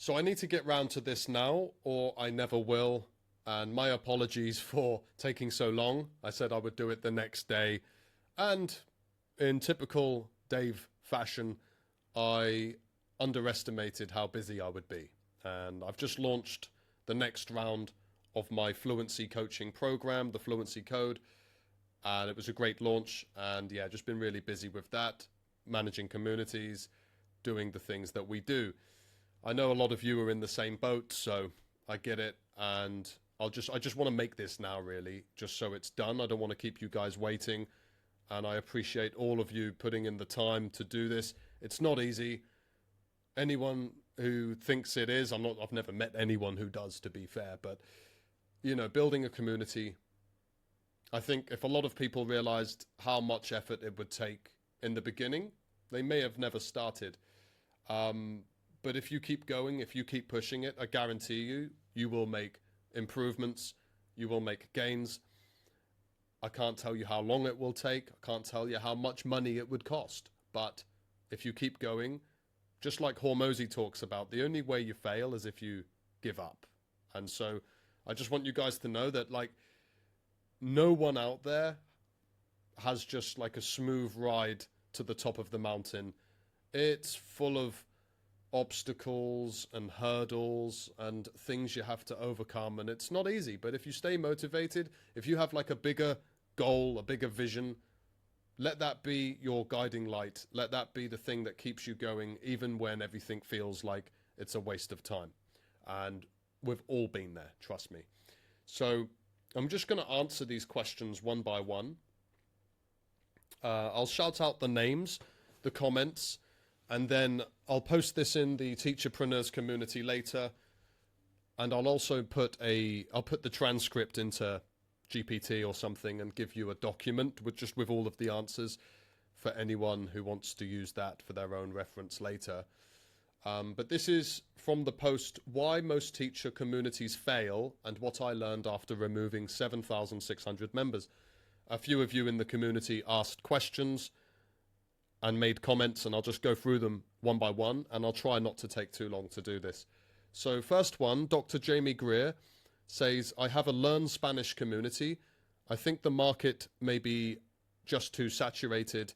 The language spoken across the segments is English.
So I need to get round to this now, or I never will. And my apologies for taking so long. I said I would do it the next day. And in typical Dave fashion, I underestimated how busy I would be. And I've just launched the next round of my fluency coaching program, the Fluency Code. And it was a great launch. And yeah, just been really busy with that, managing communities, doing the things that we do. I know a lot of you are in the same boat, so I get it. And I just want to make this now, really, just so it's done. I don't want to keep you guys waiting. And I appreciate all of you putting in the time to do this. It's not easy. Anyone who thinks it is, I've never met anyone who does, to be fair, but you know, building a community, I think if a lot of people realized how much effort it would take in the beginning, they may have never started. But if you keep going, if you keep pushing it, I guarantee you, you will make improvements, you will make gains. I can't tell you how long it will take. I can't tell you how much money it would cost. But if you keep going, just like Hormozy talks about, the only way you fail is if you give up. And so I just want you guys to know that, like, no one out there has just like a smooth ride to the top of the mountain. It's full of obstacles and hurdles and things you have to overcome, and it's not easy. But if you stay motivated, if you have like a bigger goal, a bigger vision, let that be your guiding light. Let that be the thing that keeps you going, even when everything feels like it's a waste of time. And we've all been there, trust me. So I'm just going to answer these questions one by one. I'll shout out the names, the comments, and then I'll post this in the Teacherpreneurs community later. And I'll also put the transcript into GPT or something and give you a document with all of the answers for anyone who wants to use that for their own reference later. But this is from the post, Why Most Teacher Communities Fail and What I Learned After Removing 7,600 Members. A few of you in the community asked questions and made comments, and I'll just go through them one by one, and I'll try not to take too long to do this. So first one, Dr. Jamie Greer says, I have a Learn Spanish community. I think the market may be just too saturated.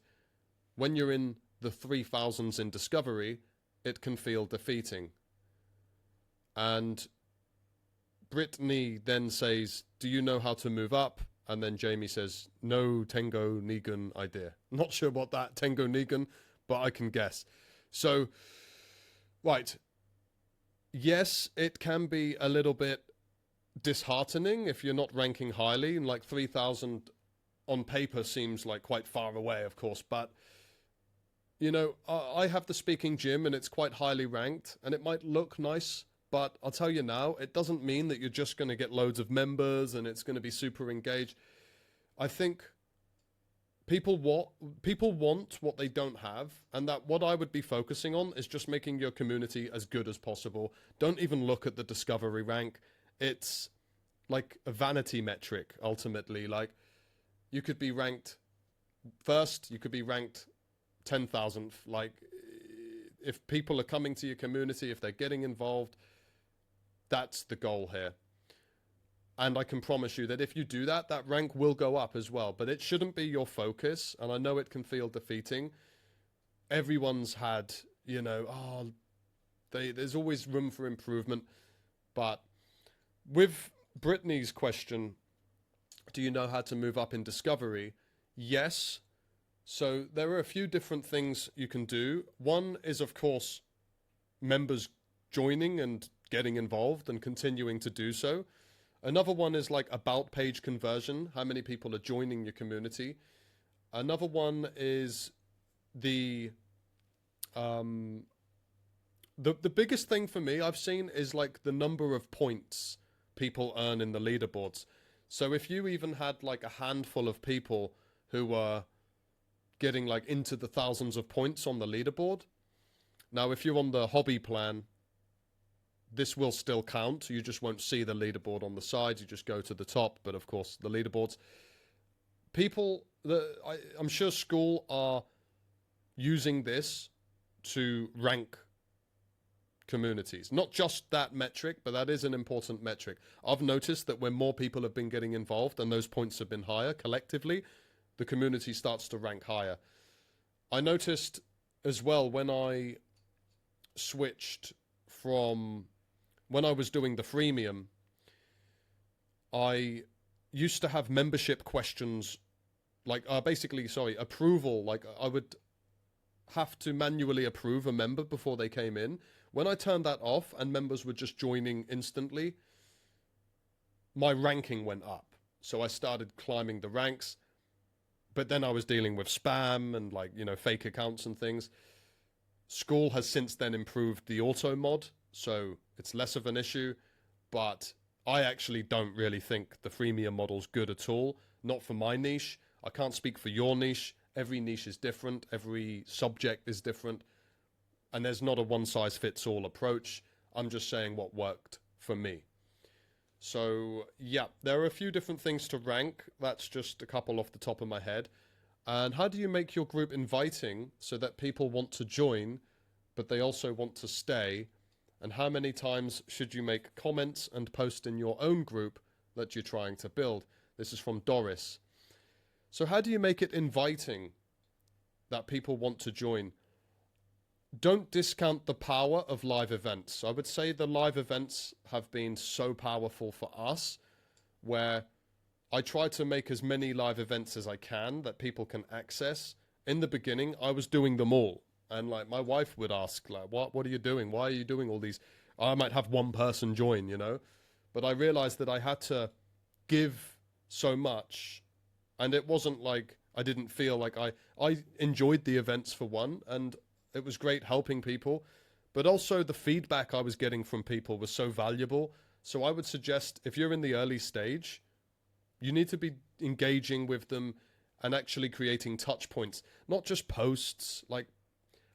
When you're in the 3,000s in discovery, it can feel defeating. And Brittany then says, do you know how to move up? And then Jamie says, no tengo nigan idea. Not sure what that tengo nigan, but I can guess. So, right. Yes, it can be a little bit disheartening if you're not ranking highly, and like 3,000 on paper seems like quite far away, of course, but you know, I have the speaking gym and it's quite highly ranked and it might look nice, but I'll tell you now, it doesn't mean that you're just going to get loads of members and it's going to be super engaged. I think people want what they don't have, and that what I would be focusing on is just making your community as good as possible. Don't even look at the discovery rank. It's like a vanity metric, ultimately. Like, you could be ranked first, you could be ranked 10,000th. Like, if people are coming to your community, if they're getting involved, that's the goal here. And I can promise you that if you do that, that rank will go up as well. But it shouldn't be your focus. And I know it can feel defeating. Everyone's had, you know, there's always room for improvement. But with Brittany's question, do you know how to move up in discovery? Yes. So there are a few different things you can do. One is, of course, members joining and getting involved and continuing to do so. Another one is like about page conversion, how many people are joining your community. Another one is the biggest thing for me I've seen is like the number of points people earn in the leaderboards. So if you even had like a handful of people who were getting like into the thousands of points on the leaderboard. Now, if you're on the hobby plan, this will still count. You just won't see the leaderboard on the side. You just go to the top. But of course, the leaderboards. I'm sure school are using this to rank communities. Not just that metric, but that is an important metric. I've noticed that when more people have been getting involved and those points have been higher collectively, the community starts to rank higher. I noticed as well when I switched from when I was doing the freemium, I used to have membership questions, like approval. Like I would have to manually approve a member before they came in. When I turned that off and members were just joining instantly, my ranking went up. So I started climbing the ranks, but then I was dealing with spam and fake accounts and things. School has since then improved the auto mod, so it's less of an issue, but I actually don't really think the freemium model's good at all. Not for my niche. I can't speak for your niche. Every niche is different. Every subject is different. And there's not a one-size-fits-all approach. I'm just saying what worked for me. So, yeah, there are a few different things to rank. That's just a couple off the top of my head. And how do you make your group inviting so that people want to join, but they also want to stay? And how many times should you make comments and post in your own group that you're trying to build? This is from Doris. So how do you make it inviting that people want to join? Don't discount the power of live events. I would say the live events have been so powerful for us, where I try to make as many live events as I can that people can access. In the beginning, I was doing them all. And my wife would ask, what are you doing? Why are you doing all these? I might have one person join, But I realized that I had to give so much. And it wasn't like I didn't feel like I enjoyed the events for one, and it was great helping people. But also the feedback I was getting from people was so valuable. So I would suggest if you're in the early stage, you need to be engaging with them and actually creating touch points, not just posts. Like,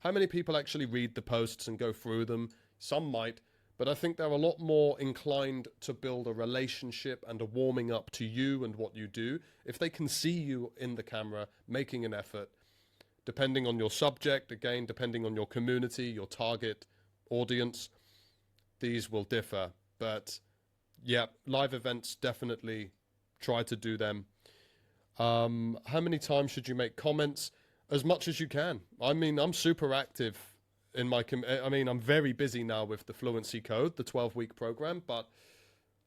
how many people actually read the posts and go through them? Some might, but I think they're a lot more inclined to build a relationship and a warming up to you and what you do if they can see you in the camera making an effort. Depending on your subject, again, depending on your community, your target audience, these will differ. But yeah, live events, definitely try to do them. How many times should you make comments? As much as you can. I mean, I'm super active in my... I'm very busy now with the Fluency Code, the 12-week program, but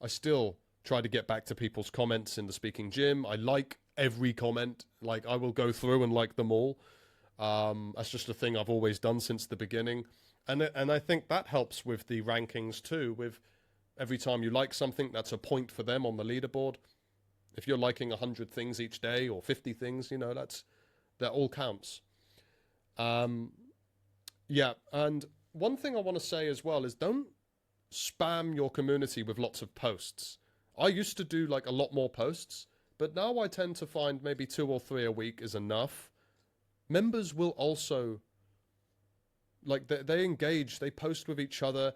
I still try to get back to people's comments in the Speaking Gym. I like every comment. Like, I will go through and like them all. That's just a thing I've always done since the beginning. And I think that helps with the rankings too. With every time you like something, that's a point for them on the leaderboard. If you're liking 100 things each day or 50 things, that all counts. Yeah, and one thing I want to say as well is don't spam your community with lots of posts. I used to do a lot more posts, but now I tend to find maybe 2 or 3 a week is enough. Members will also, they engage, they post with each other,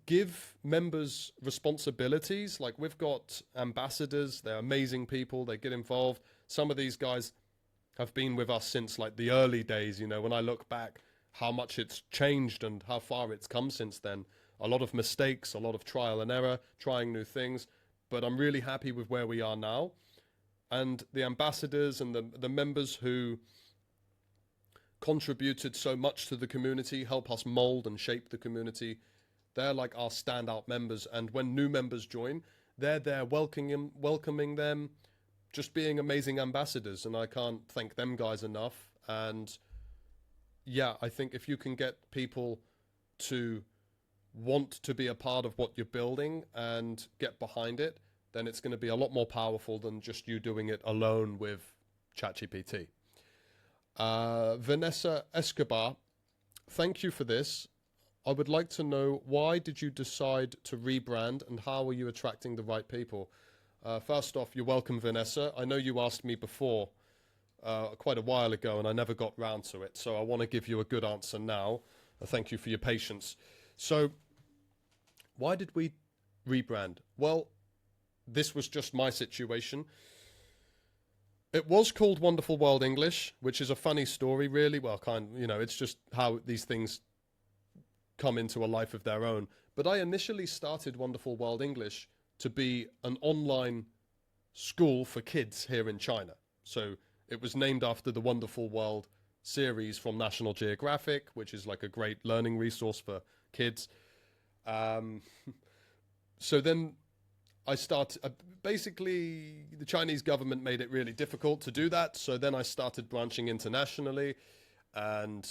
give members responsibilities. Like, we've got ambassadors, they're amazing people, they get involved. Some of these guys have been with us since the early days, when I look back how much it's changed and how far it's come since then. A lot of mistakes, a lot of trial and error, trying new things, but I'm really happy with where we are now. And the ambassadors and the members who contributed so much to the community, help us mold and shape the community, they're like our standout members. And when new members join, they're there welcoming them, just being amazing ambassadors. And I can't thank them guys enough. And yeah, I think if you can get people to want to be a part of what you're building and get behind it, then it's going to be a lot more powerful than just you doing it alone with ChatGPT. Vanessa Escobar, thank you for this. I would like to know, why did you decide to rebrand and how are you attracting the right people? First off, you're welcome, Vanessa. I know you asked me before, quite a while ago, and I never got round to it. So I want to give you a good answer now. Thank you for your patience. So why did we rebrand? Well, this was just my situation. It was called Wonderful World English, which is a funny story, really. Well, it's just how these things come into a life of their own. But I initially started Wonderful World English to be an online school for kids here in China. So it was named after the Wonderful World series from National Geographic, which is like a great learning resource for kids. So then I started, basically the Chinese government made it really difficult to do that. So then I started branching internationally and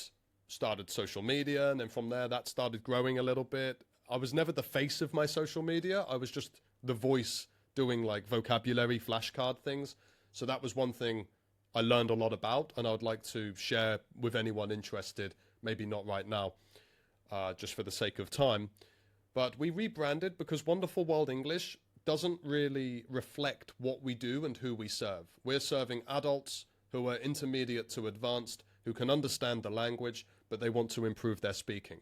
started social media. And then from there, that started growing a little bit. I was never the face of my social media. I was just the voice doing like vocabulary flashcard things. So that was one thing I learned a lot about, and I would like to share with anyone interested, maybe not right now, just for the sake of time. But we rebranded because Wonderful World English doesn't really reflect what we do and who we serve. We're serving adults who are intermediate to advanced, who can understand the language, but they want to improve their speaking.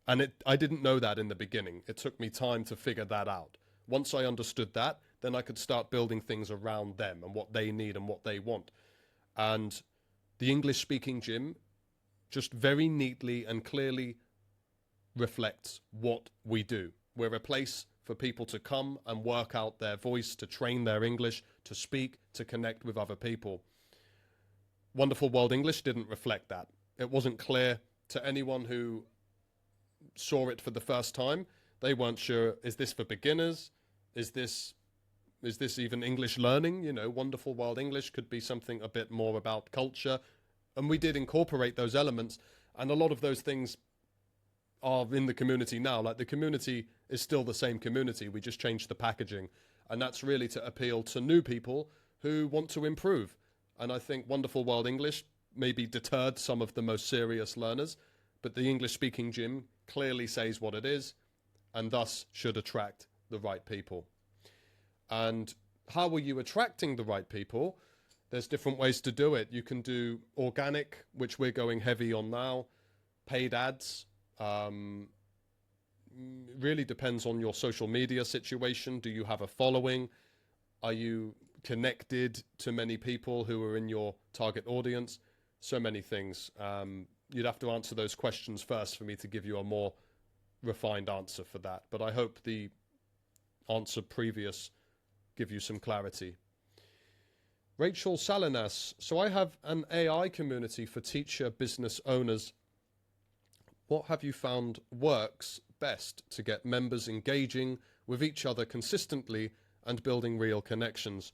And I didn't know that in the beginning. It took me time to figure that out. Once I understood that, then I could start building things around them and what they need and what they want. And the English-speaking gym just very neatly and clearly reflects what we do. We're a place for people to come and work out their voice, to train their English, to speak, to connect with other people. Wonderful World English didn't reflect that. It wasn't clear to anyone who saw it for the first time. They weren't sure, is this for beginners? Is this even English learning? You know, Wonderful World English could be something a bit more about culture. And we did incorporate those elements. And a lot of those things are in the community now. Like the community is still the same community. We just changed the packaging. And that's really to appeal to new people who want to improve. And I think Wonderful World English maybe deterred some of the most serious learners. But the English-speaking gym clearly says what it is and thus should attract the right people. And how are you attracting the right people? There's different ways to do it. You can do organic, which we're going heavy on now, paid ads. Really depends on your social media situation. Do you have a following? Are you connected to many people who are in your target audience? So many things. You'd have to answer those questions first for me to give you a more refined answer for that. But I hope the answer previous give you some clarity. Rachel Salinas. So I have an AI community for teacher business owners. What have you found works best to get members engaging with each other consistently and building real connections?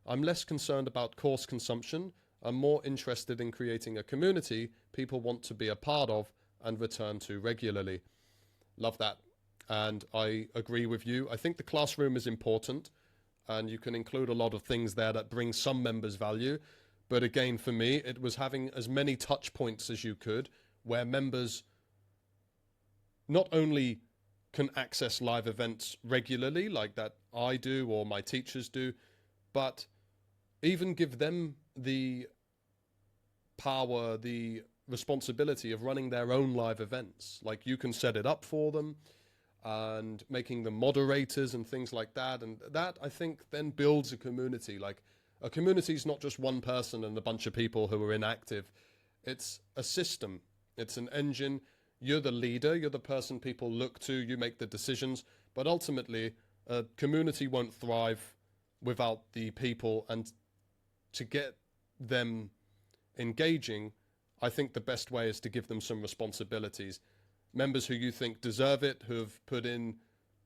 I'm less concerned about course consumption. I'm more interested in creating a community people want to be a part of and return to regularly. Love that. And I agree with you. I think the classroom is important and you can include a lot of things there that bring some members value. But again, for me, it was having as many touch points as you could where members not only can access live events regularly like that I do or my teachers do, but even give them the power, the responsibility of running their own live events. Like you can set it up for them and making them moderators and things like that. And that, I think, then builds a community. Like a community is not just one person and a bunch of people who are inactive. It's a system. It's an engine. You're the leader. You're the person people look to. You make the decisions. But ultimately, a community won't thrive without the people. And to get them engaging, I think the best way is to give them some responsibilities. Members who you think deserve it, who've put in,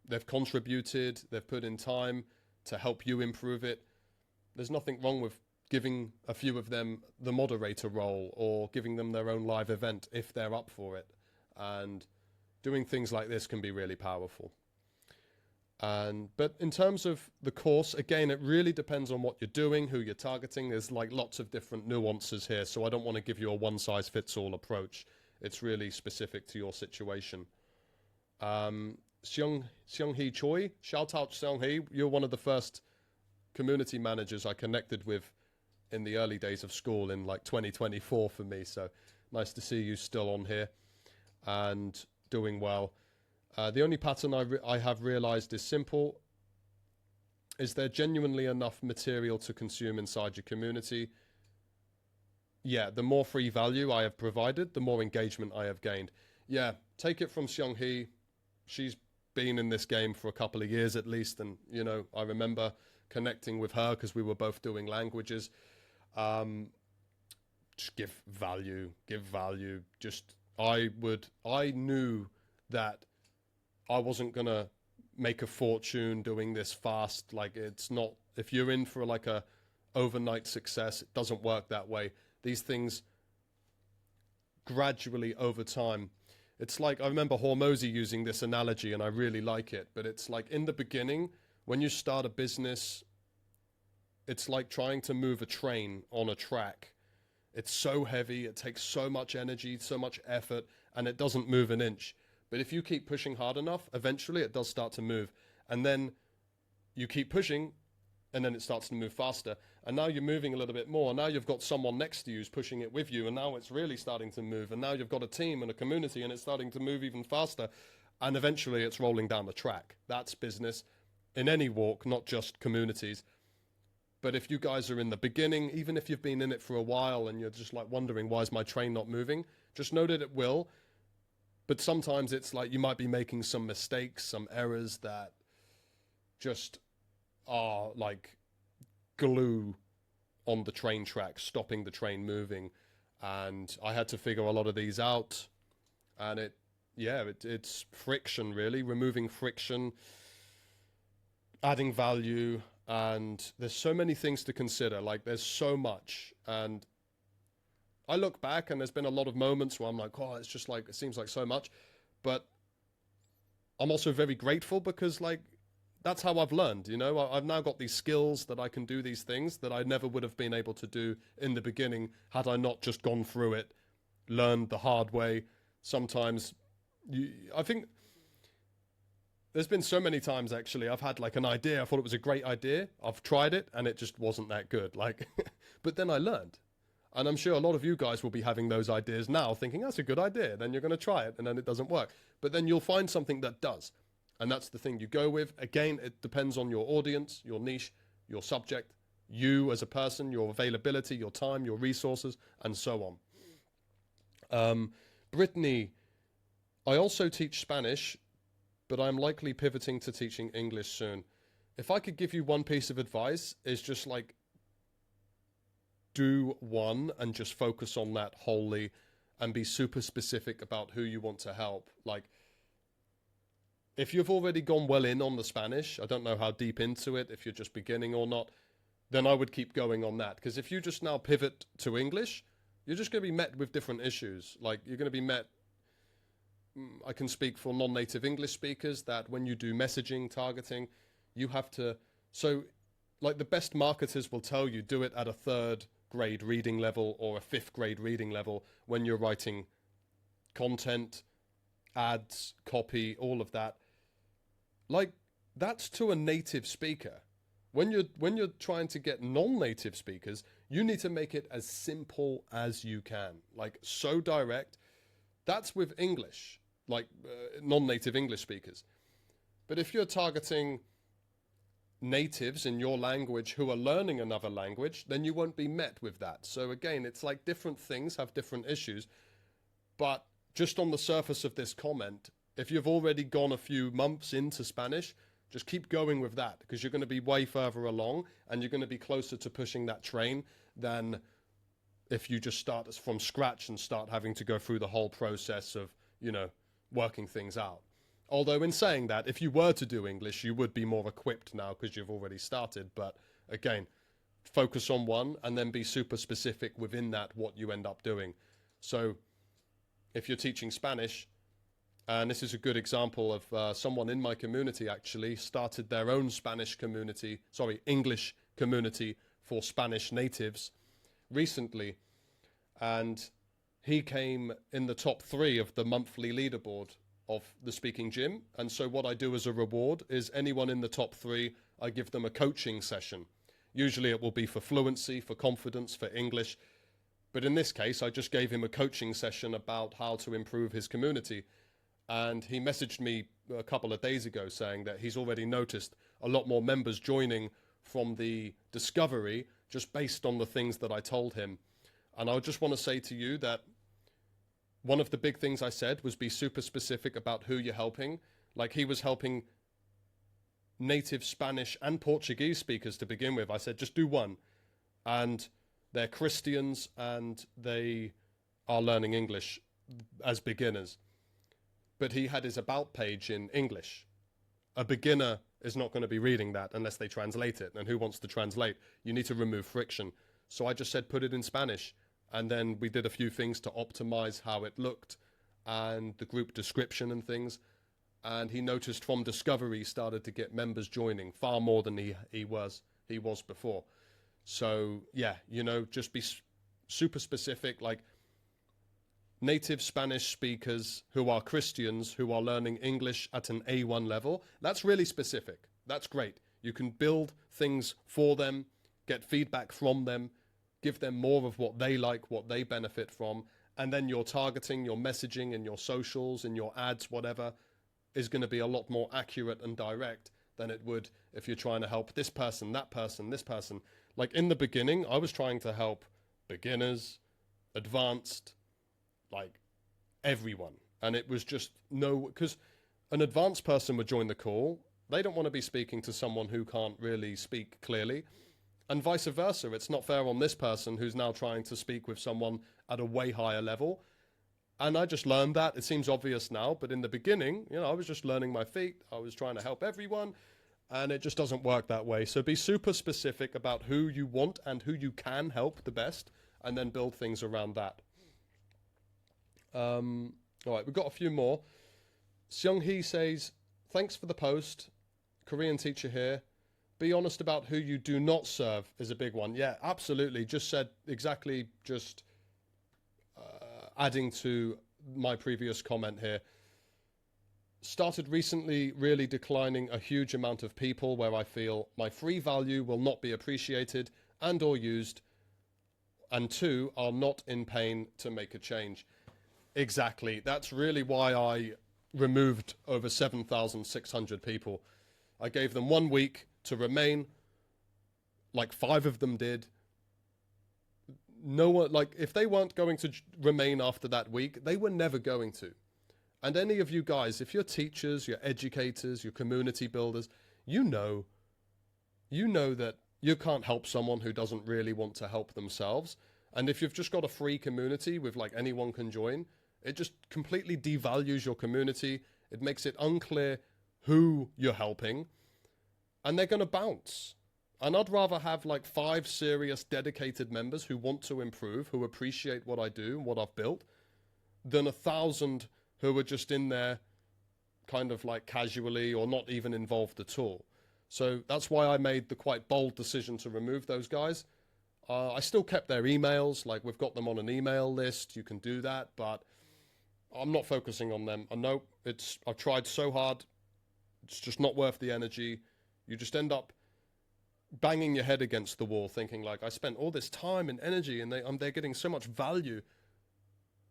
they've contributed, they've put in time to help you improve it. There's nothing wrong with giving a few of them the moderator role or giving them their own live event if they're up for it. And doing things like this can be really powerful. But in terms of the course, again, it really depends on what you're doing, who you're targeting. There's like lots of different nuances here, so I don't want to give you a one-size-fits-all approach. It's really specific to your situation. Seung-hee Choi, shout out Seung-hee. You're one of the first community managers I connected with in the early days of school in like 2024 for me. So nice to see you still on here and doing well. The only pattern I have realized is simple. Is there genuinely enough material to consume inside your community? Yeah, the more free value I have provided, the more engagement I have gained. yeah, take it from Seong Hee. She's been in this game for a couple of years at least, and I remember connecting with her because we were both doing languages. Just give value. Just I knew that I wasn't gonna make a fortune doing this fast. Like, it's not, if you're in for like a overnight success, it doesn't work that way. These things gradually over time. It's like, I remember Hormozy using this analogy and I really like it, but it's like in the beginning, when you start a business, it's like trying to move a train on a track. It's so heavy, it takes so much energy, so much effort, and it doesn't move an inch. But if you keep pushing hard enough, eventually it does start to move. And then you keep pushing, and then it starts to move faster. And now you're moving a little bit more. Now you've got someone next to you who's pushing it with you, and now it's really starting to move. And now you've got a team and a community, and it's starting to move even faster. And eventually it's rolling down the track. That's business in any walk, not just communities. But if you guys are in the beginning, even if you've been in it for a while and you're just like wondering, why is my train not moving? Just know that it will. But sometimes it's like you might be making some mistakes, some errors that just are like glue on the train track, stopping the train moving. And I had to figure a lot of these out. And it's friction, really, removing friction, adding value. And there's so many things to consider. Like, there's so much. And I look back and there's been a lot of moments where I'm like, oh, it's just like, it seems like so much. But I'm also very grateful because, like, that's how I've learned, I've now got these skills that I can do these things that I never would have been able to do in the beginning had I not just gone through it, learned the hard way. Sometimes I think there's been so many times, actually, I've had like an idea. I thought it was a great idea. I've tried it and it just wasn't that good. Like, but then I learned. And I'm sure a lot of you guys will be having those ideas now thinking that's a good idea. Then you're going to try it and then it doesn't work. But then you'll find something that does. And that's the thing you go with. Again, it depends on your audience, your niche, your subject, you as a person, your availability, your time, your resources, and so on. Brittany, I also teach Spanish, but I'm likely pivoting to teaching English soon. If I could give you one piece of advice, is just like do one and just focus on that wholly and be super specific about who you want to help. Like, if you've already gone well in on the Spanish, I don't know how deep into it, if you're just beginning or not, then I would keep going on that. Because if you just now pivot to English, you're just going to be met with different issues. Like, you're going to be met, I can speak for non-native English speakers, that when you do messaging, targeting, you have to, so like the best marketers will tell you, do it at a 3rd grade reading level or a 5th grade reading level when you're writing content, ads, copy, all of that. Like, that's to a native speaker. When you're trying to get non-native speakers, you need to make it as simple as you can. Like, so direct. That's with English, like non-native English speakers. But if you're targeting natives in your language who are learning another language, then you won't be met with that. So again, it's like different things have different issues. But just on the surface of this comment, if you've already gone a few months into Spanish, just keep going with that, because you're going to be way further along and you're going to be closer to pushing that train than if you just start from scratch and start having to go through the whole process of, working things out. Although in saying that, if you were to do English, you would be more equipped now because you've already started. But again, focus on one and then be super specific within that, what you end up doing. So if you're teaching Spanish, and this is a good example of someone in my community actually started their own English community for Spanish natives recently. And he came in the top 3 of the monthly leaderboard of the speaking gym. And so what I do as a reward is anyone in the top 3, I give them a coaching session. Usually it will be for fluency, for confidence, for English. But in this case, I just gave him a coaching session about how to improve his community. And he messaged me a couple of days ago saying that he's already noticed a lot more members joining from the discovery just based on the things that I told him. And I just want to say to you that one of the big things I said was be super specific about who you're helping. Like he was helping native Spanish and Portuguese speakers to begin with. I said, just do one. And they're Christians and they are learning English as beginners. But he had his about page in English. A beginner is not going to be reading that unless they translate it. And who wants to translate? You need to remove friction. So I just said, put it in Spanish. And then we did a few things to optimize how it looked and the group description and things. And he noticed from discovery, he started to get members joining far more than he was before. So yeah, you know, just be super specific, like native Spanish speakers who are Christians, who are learning English at an A1 level. That's really specific. That's great. You can build things for them, get feedback from them, give them more of what they like, what they benefit from. And then your targeting, your messaging and your socials and your ads, whatever, is going to be a lot more accurate and direct than it would if you're trying to help this person, that person, this person. Like in the beginning, I was trying to help beginners, advanced, like everyone. And it was just because an advanced person would join the call. They don't want to be speaking to someone who can't really speak clearly. And vice versa. It's not fair on this person who's now trying to speak with someone at a way higher level. And I just learned that. It seems obvious now, but in the beginning, you know, I was just learning my feet. I was trying to help everyone, and it just doesn't work that way. So be super specific about who you want and who you can help the best, and then build things around that. All right, we've got a few more. Seung Hee says, thanks for the post. Korean teacher here. Be honest about who you do not serve is a big one. Yeah, absolutely. Just said exactly, just adding to my previous comment here. Started recently really declining a huge amount of people where I feel my free value will not be appreciated and or used, and two, are not in pain to make a change. Exactly. That's really why I removed over 7,600 people. I gave them 1 week to remain. Like 5 of them did. No one, like if they weren't going to remain after that week, they were never going to. And any of you guys, if you're teachers, you're educators, you're community builders, you know that you can't help someone who doesn't really want to help themselves. And if you've just got a free community with like anyone can join, it just completely devalues your community. It makes it unclear who you're helping, and they're going to bounce. And I'd rather have like 5 serious, dedicated members who want to improve, who appreciate what I do and what I've built, than 1,000 who are just in there kind of like casually or not even involved at all. So that's why I made the quite bold decision to remove those guys. I still kept their emails, like we've got them on an email list, you can do that, but I'm not focusing on them. I know I've tried so hard, it's just not worth the energy. You just end up banging your head against the wall thinking like, I spent all this time and energy and they're getting so much value,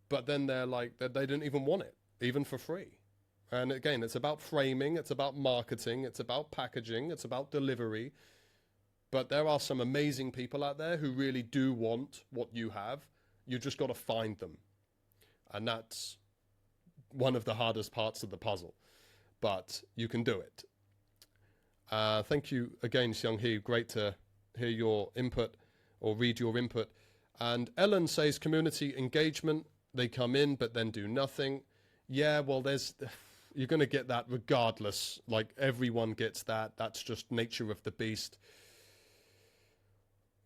but then they're like, they don't even want it, even for free. And again, it's about framing, it's about marketing, it's about packaging, it's about delivery. But there are some amazing people out there who really do want what you have. You just got to find them. And that's one of the hardest parts of the puzzle. But you can do it. Thank you again, Seung Hee. Great to hear your input or read your input. And Ellen says community engagement. They come in, but then do nothing. Yeah, well, you're going to get that regardless. Like everyone gets that. That's just nature of the beast.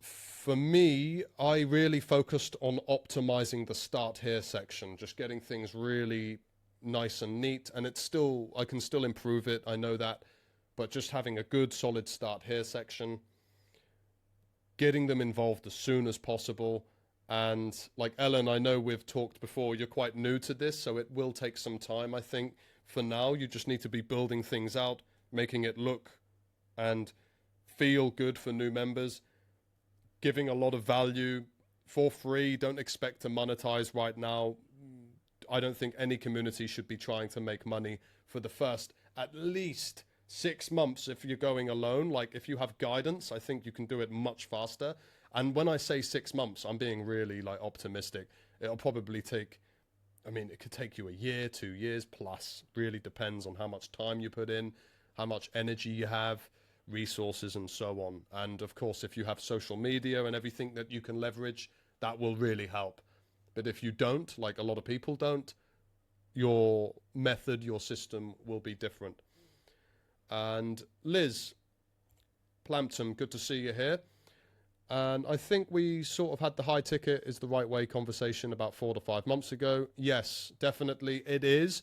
For me, I really focused on optimizing the start here section, just getting things really nice and neat. And I can still improve it. I know that. But just having a good solid start here section, getting them involved as soon as possible. And like Ellen, I know we've talked before, you're quite new to this, so it will take some time. I think for now, you just need to be building things out, making it look and feel good for new members, giving a lot of value for free. Don't expect to monetize right now. I don't think any community should be trying to make money for the first at least 6 months if you're going alone. Like if you have guidance, I think you can do it much faster. And when I say 6 months, I'm being really like optimistic. It'll probably take I mean, it could take you a year, 2 years plus. Really depends on how much time you put in, how much energy you have, resources, and so on. And of course, if you have social media and everything that you can leverage, that will really help. But if you don't, like a lot of people don't, your method, your system will be different. And Liz Plampton, good to see you here. And I think we sort of had the high ticket is the right way conversation about 4 to 5 months ago. Yes, definitely it is.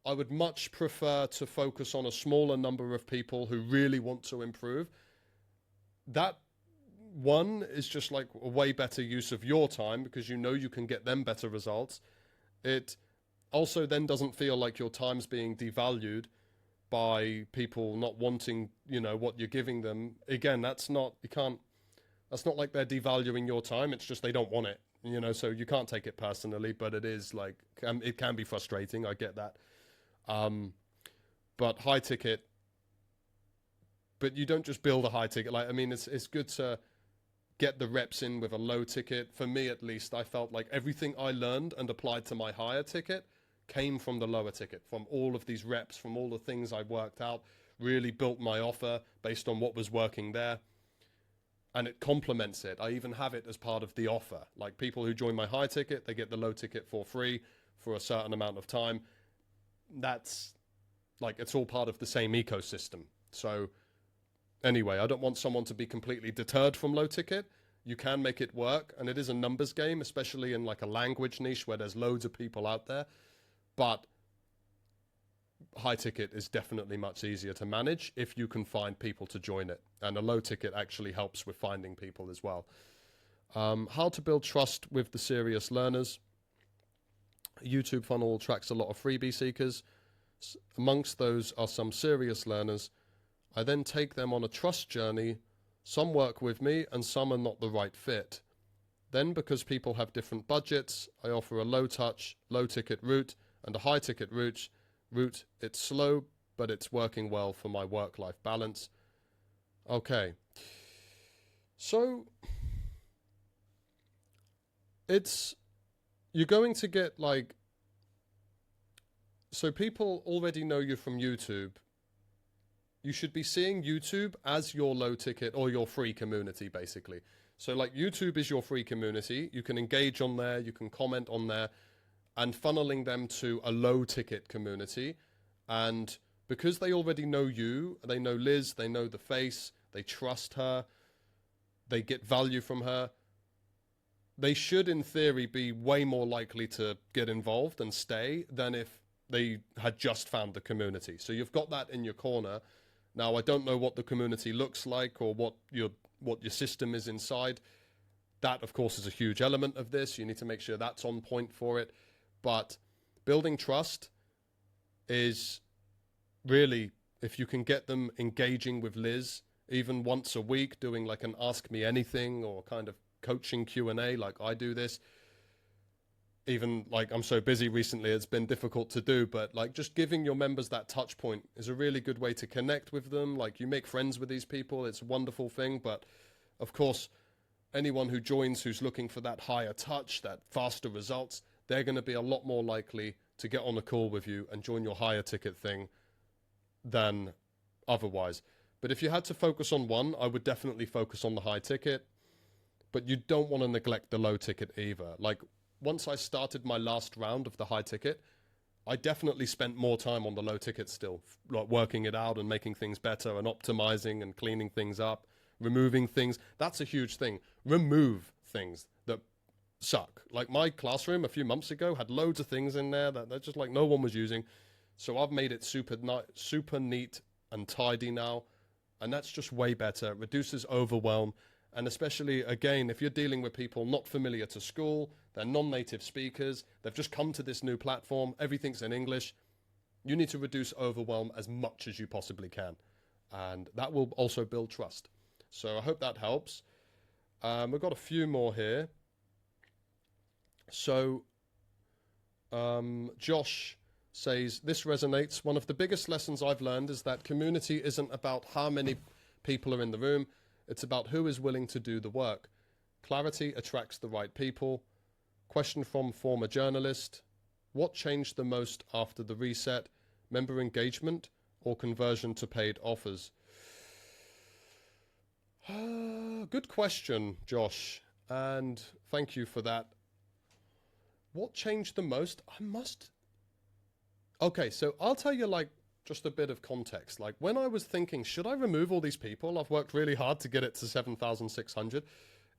I would much prefer to focus on a smaller number of people who really want to improve. That one is just like a way better use of your time because you know you can get them better results. It also then doesn't feel like your time's being devalued by people not wanting, you know, what you're giving them. Again, that's not like they're devaluing your time. It's just they don't want it, you know, so you can't take it personally, but it is like, it can be frustrating. I get that. But high ticket, but you don't just build a high ticket. Like, I mean, it's good to get the reps in with a low ticket. For me, at least, I felt like everything I learned and applied to my higher ticket came from the lower ticket, from all of these reps, from all the things I worked out, really built my offer based on what was working there. And it complements it. I even have it as part of the offer. Like people who join my high ticket, they get the low ticket for free for a certain amount of time. That's like, it's all part of the same ecosystem. So anyway, I don't want someone to be completely deterred from low ticket. You can make it work, and it is a numbers game, especially in like a language niche where there's loads of people out there. But high ticket is definitely much easier to manage if you can find people to join it. And a low ticket actually helps with finding people as well. How to build trust with the serious learners. YouTube funnel tracks a lot of freebie seekers. Amongst those are some serious learners. I then take them on a trust journey. Some work with me and some are not the right fit. Then, because people have different budgets, I offer a low touch, low ticket route and a high ticket route. It's slow, but it's working well for my work-life balance. Okay. So you're going to get like, so people already know you from YouTube. You should be seeing YouTube as your low ticket or your free community, basically. So like YouTube is your free community. You can engage on there, you can comment on there, and funneling them to a low ticket community. And because they already know you, they know Liz, they know the face, they trust her, they get value from her, they should in theory be way more likely to get involved and stay than if they had just found the community. So you've got that in your corner. Now, I don't know what the community looks like or what your system is inside. That, of course, is a huge element of this. You need to make sure that's on point for it. But building trust is really, if you can get them engaging with Liz, even once a week, doing like an Ask Me Anything or kind of coaching Q&A like I do this. Even like I'm so busy recently, it's been difficult to do, but like just giving your members that touch point is a really good way to connect with them. Like you make friends with these people. It's a wonderful thing. But of course, anyone who joins who's looking for that higher touch, that faster results, they're going to be a lot more likely to get on a call with you and join your higher ticket thing than otherwise. But if you had to focus on one, I would definitely focus on the high ticket, but you don't want to neglect the low ticket either. Like once I started my last round of the high ticket, I definitely spent more time on the low ticket still, like working it out and making things better and optimizing and cleaning things up, removing things. That's a huge thing. Remove things that suck. Like my classroom a few months ago had loads of things in there that just like no one was using. So I've made it super neat and tidy now. And that's just way better. It reduces overwhelm. And especially, again, if you're dealing with people not familiar to school, they're non-native speakers, they've just come to this new platform, everything's in English, you need to reduce overwhelm as much as you possibly can. And that will also build trust. So I hope that helps. We've got a few more here. So Josh says, this resonates. One of the biggest lessons I've learned is that community isn't about how many people are in the room. It's about who is willing to do the work. Clarity attracts the right people. Question from former journalist. What changed the most after the reset? Member engagement or conversion to paid offers? Good question, Josh, and thank you for that. What changed the most? Okay, so I'll tell you like just a bit of context. Like when I was thinking, should I remove all these people? I've worked really hard to get it to 7,600.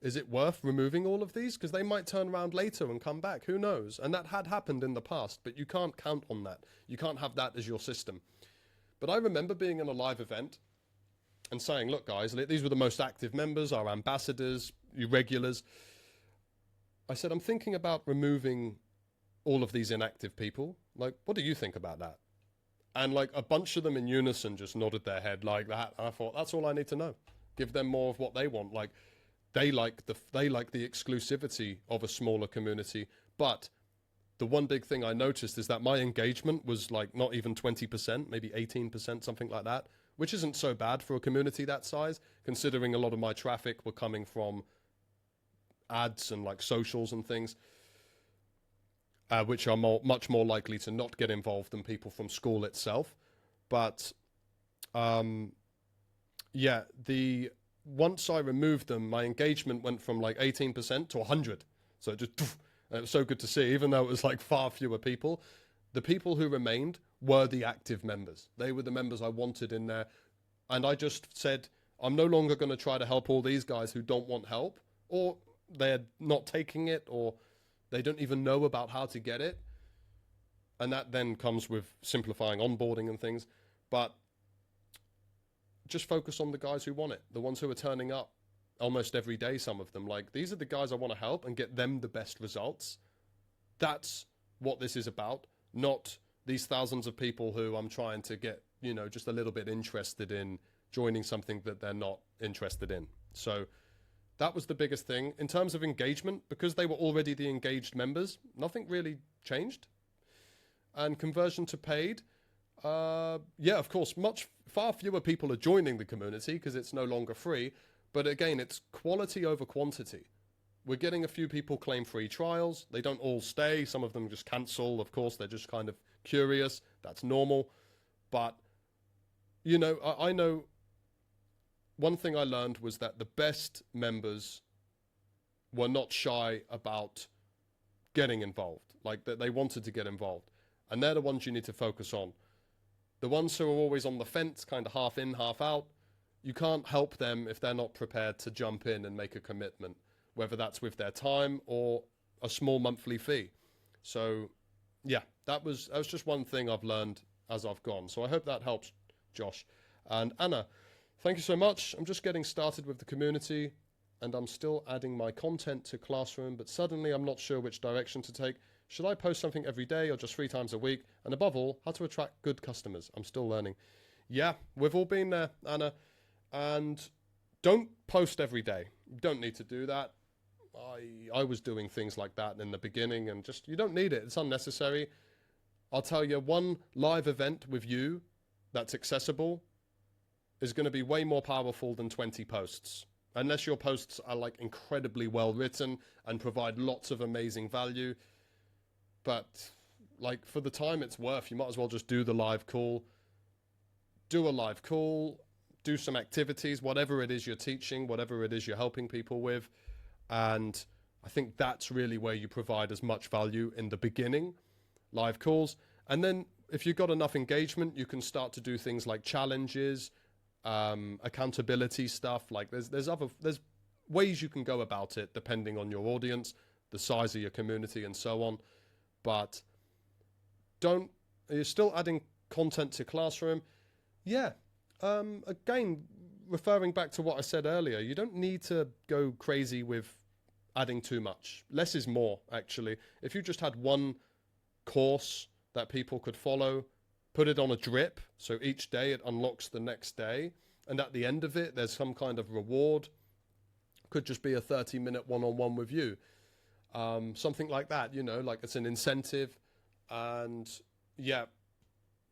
Is it worth removing all of these? Because they might turn around later and come back. Who knows? And that had happened in the past, but you can't count on that. You can't have that as your system. But I remember being in a live event and saying, look, guys, these were the most active members, our ambassadors, you regulars. I said, I'm thinking about removing all of these inactive people. Like, what do you think about that? And like a bunch of them in unison just nodded their head like that. And I thought, that's all I need to know. Give them more of what they want. Like, they like the exclusivity of a smaller community. But the one big thing I noticed is that my engagement was like not even 20%, maybe 18%, something like that, which isn't so bad for a community that size, considering a lot of my traffic were coming from ads and like socials and things, which are much more likely to not get involved than people from school itself. But yeah, once I removed them, my engagement went from like 18% to 100. So it was so good to see, even though it was like far fewer people. The people who remained were the active members. They were the members I wanted in there. And I just said, I'm no longer going to try to help all these guys who don't want help, or they're not taking it, or they don't even know about how to get it. And that then comes with simplifying onboarding and things. But just focus on the guys who want it, the ones who are turning up almost every day, some of them. Like, these are the guys I want to help and get them the best results. That's what this is about, not these thousands of people who I'm trying to get, you know, just a little bit interested in joining something that they're not interested in. So that was the biggest thing. In terms of engagement, because they were already the engaged members, nothing really changed. And conversion to paid, yeah, of course, far fewer people are joining the community because it's no longer free. But again, it's quality over quantity. We're getting a few people claim free trials. They don't all stay. Some of them just cancel. Of course, they're just kind of curious. That's normal. But, you know, I know one thing I learned was that the best members were not shy about getting involved. Like, that they wanted to get involved. And they're the ones you need to focus on. The ones who are always on the fence, kind of half in, half out, you can't help them if they're not prepared to jump in and make a commitment, whether that's with their time or a small monthly fee. So, yeah, that was just one thing I've learned as I've gone. So I hope that helps, Josh. And Anna, thank you so much. I'm just getting started with the community, and I'm still adding my content to Classroom, but suddenly I'm not sure which direction to take. Should I post something every day or just 3 times a week? And above all, how to attract good customers? I'm still learning. Yeah, we've all been there, Anna. And don't post every day. You don't need to do that. I was doing things like that in the beginning, and just, you don't need it. It's unnecessary. I'll tell you, one live event with you that's accessible is going to be way more powerful than 20 posts. Unless your posts are like incredibly well written and provide lots of amazing value. But like, for the time it's worth, you might as well just do the live call. Do a live call. Do some activities, whatever it is you're teaching, whatever it is you're helping people with. And I think that's really where you provide as much value in the beginning, live calls. And then if you've got enough engagement, you can start to do things like challenges, accountability stuff. Like there's ways you can go about it depending on your audience, the size of your community, and so on. But you're still adding content to Classroom. Yeah. Again, referring back to what I said earlier, you don't need to go crazy with adding too much. Less is more, actually. If you just had one course that people could follow, put it on a drip, so each day it unlocks the next day, and at the end of it, there's some kind of reward. Could just be a 30-minute one-on-one with you. Something like that, you know, like it's an incentive. And yeah,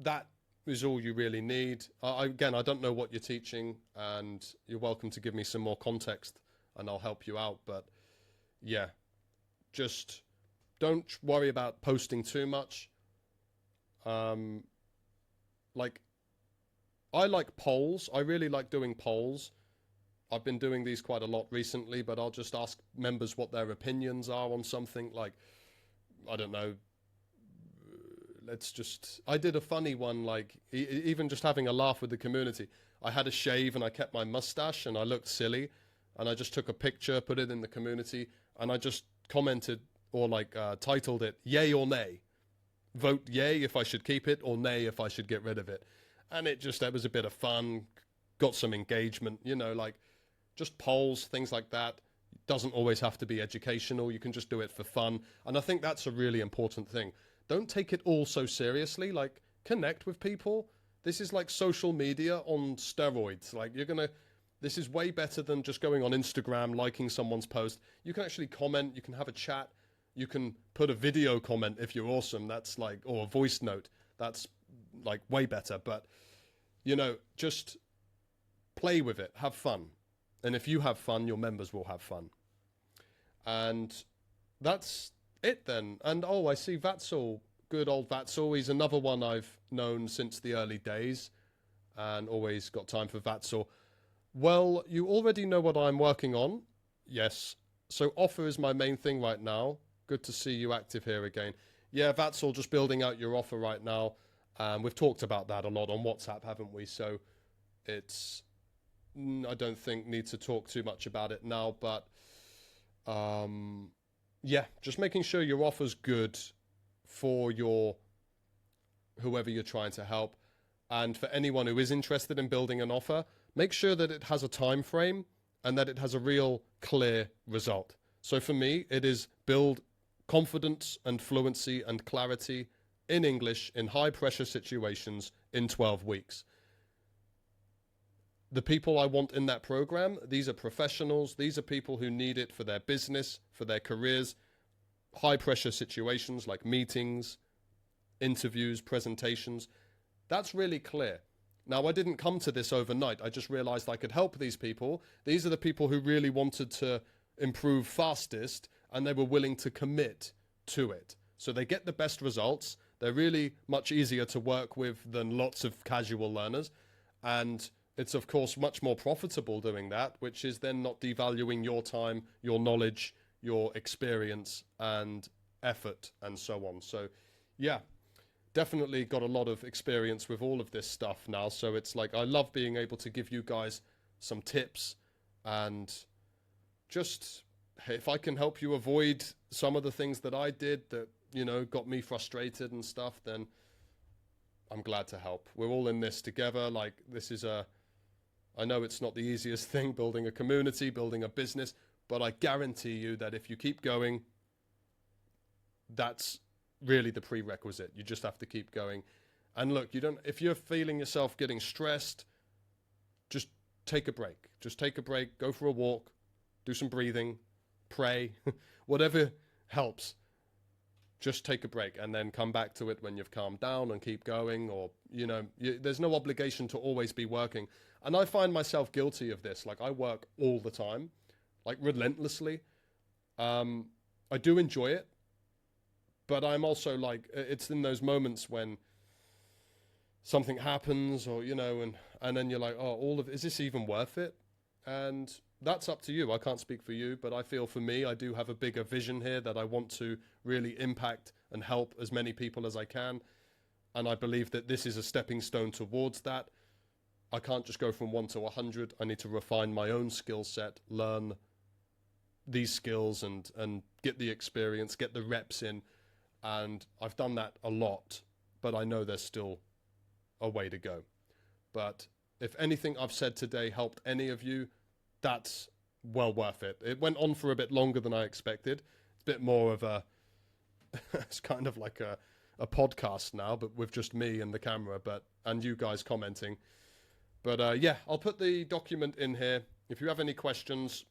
that is all you really need. Again, I don't know what you're teaching, and you're welcome to give me some more context and I'll help you out. But yeah, just don't worry about posting too much. Like, I like polls. I really like doing polls. I've been doing these quite a lot recently, but I'll just ask members what their opinions are on something. Like, I don't know, I did a funny one, like, even just having a laugh with the community. I had a shave and I kept my mustache and I looked silly, and I just took a picture, put it in the community, and I just commented, or like titled it, "Yay or nay." Vote yay if I should keep it, or nay if I should get rid of it. And that was a bit of fun, got some engagement, like just polls, things like that. Doesn't always have to be educational. You can just do it for fun. And I think that's a really important thing. Don't take it all so seriously. Like, connect with people. This is like social media on steroids. Like, this is way better than just going on Instagram, liking someone's post. You can actually comment, you can have a chat, you can put a video comment if you're awesome. That's like, or a voice note. That's like way better. But, just play with it, have fun. And if you have fun, your members will have fun. And that's it then. And I see Vatsul, good old Vatsul. He's another one I've known since the early days and always got time for Vatsul. Well, you already know what I'm working on. Yes. So offer is my main thing right now. Good to see you active here again. Yeah, Vatsul, just building out your offer right now. We've talked about that a lot on WhatsApp, haven't we? So I don't think need to talk too much about it now, but yeah, just making sure your offer's good for whoever you're trying to help. And for anyone who is interested in building an offer, make sure that it has a time frame and that it has a real clear result. So for me, it is build confidence and fluency and clarity in English in high pressure situations in 12 weeks. The people I want in that program, these are professionals. These are people who need it for their business, for their careers, high pressure situations like meetings, interviews, presentations. That's really clear. Now, I didn't come to this overnight. I just realized I could help these people. These are the people who really wanted to improve fastest, and they were willing to commit to it. So they get the best results. They're really much easier to work with than lots of casual learners. And it's, of course, much more profitable doing that, which is then not devaluing your time, your knowledge, your experience and effort and so on. So, yeah, definitely got a lot of experience with all of this stuff now. So it's like I love being able to give you guys some tips, and just if I can help you avoid some of the things that I did that, got me frustrated and stuff, then I'm glad to help. We're all in this together. Like, I know it's not the easiest thing, building a community, building a business, but I guarantee you that if you keep going, that's really the prerequisite. You just have to keep going. And look, if you're feeling yourself getting stressed, just take a break. Just take a break, go for a walk, do some breathing, pray, whatever helps. Just take a break and then come back to it when you've calmed down and keep going. Or, there's no obligation to always be working. And I find myself guilty of this. Like, I work all the time, like relentlessly. I do enjoy it, but I'm also like, it's in those moments when something happens, or, and then you're like, oh, is this even worth it? And that's up to you. I can't speak for you, but I feel for me, I do have a bigger vision here that I want to really impact and help as many people as I can. And I believe that this is a stepping stone towards that. I can't just go from 1 to 100. I need to refine my own skill set, learn these skills and get the experience, get the reps in. And I've done that a lot, but I know there's still a way to go. But if anything I've said today helped any of you, that's well worth it. It went on for a bit longer than I expected. It's a bit more of it's kind of like a podcast now, but with just me and the camera, and you guys commenting. But yeah, I'll put the document in here. If you have any questions,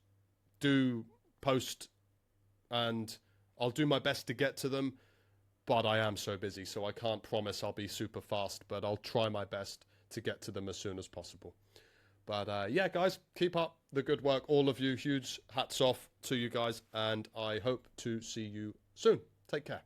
do post, and I'll do my best to get to them. But I am so busy, so I can't promise I'll be super fast, but I'll try my best to get to them as soon as possible. But yeah, guys, keep up the good work, all of you. Huge hats off to you guys, and I hope to see you soon. Take care.